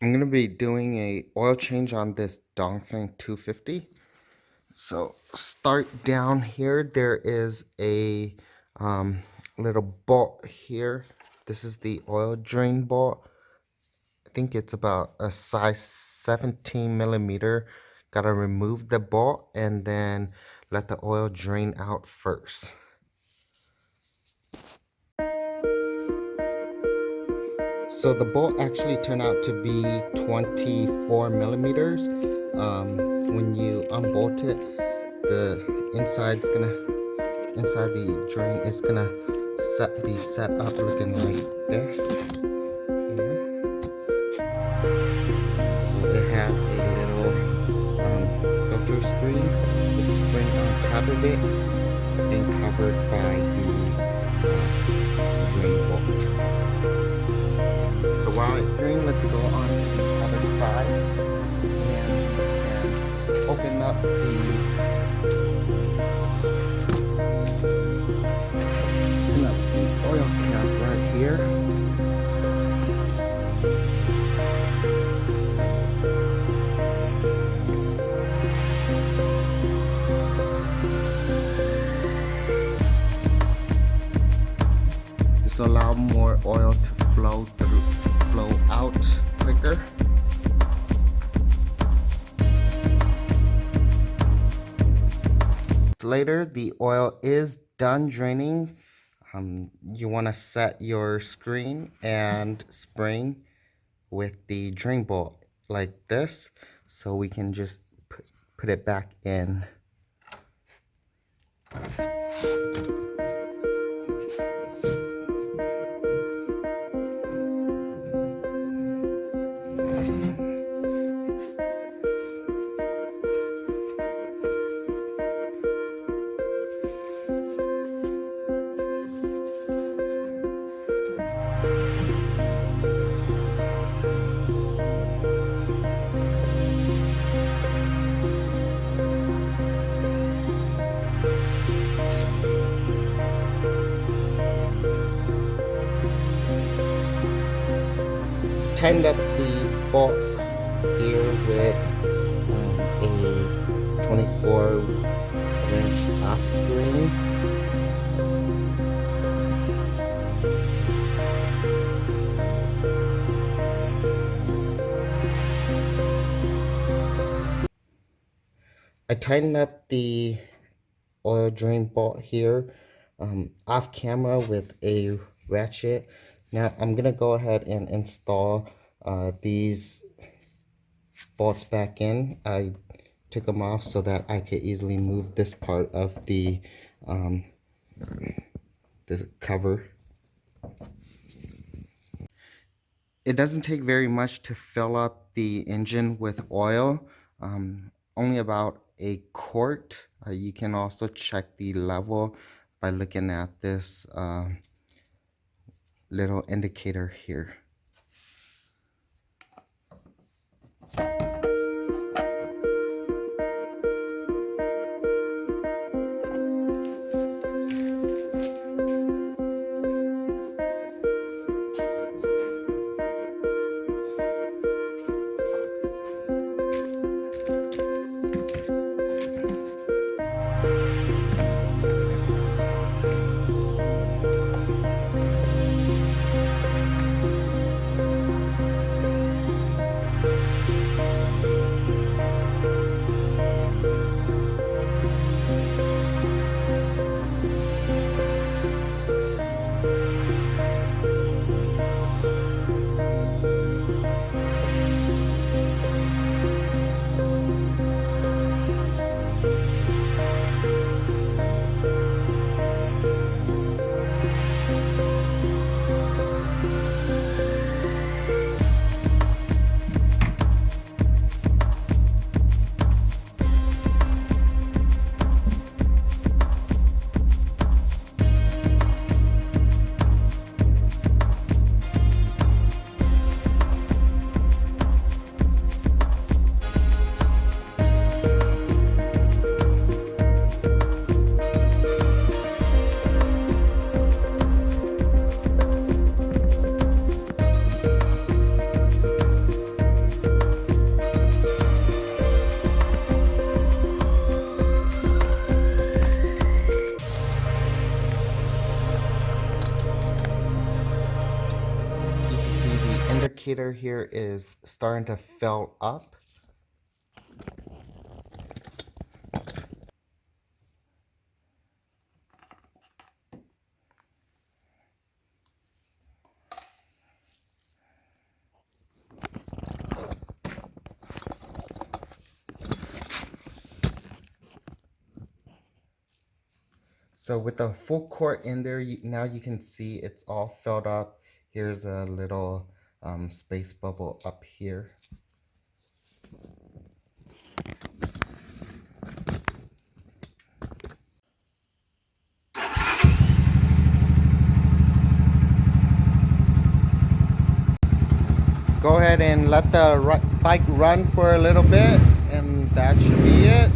I'm going to be doing a oil change on this Donfang 250. So start down here. There is a little bolt here. This is the oil drain bolt. I think it's about a size 17 millimeter. Gotta remove the bolt and then let the oil drain out first. So the bolt actually turned out to be 24 millimeters. When you unbolt it, the inside the drain is gonna be set up looking like this here. So it has a little filter screen with the spring on top of it, being covered by the drain bolt. So while it drains, let's go on to the other side and open up the oil cap right here. This allows more oil to flow out quicker. Later, the oil is done draining. You want to set your screen and spring with the drain bolt like this, so we can just put it back in. Tightened up the bolt here with a 24-inch off screen. I tightened up the oil drain bolt here off camera with a ratchet. Now I'm gonna go ahead and install these bolts back in. I took them off so that I could easily move this part of the cover. It doesn't take very much to fill up the engine with oil, only about a quart. You can also check the level by looking at this little indicator here. indicator here is starting to fill up. So with the full quart in there, now you can see it's all filled up. Here's a little space bubble up here. Go ahead and let the bike run for a little bit, and that should be it.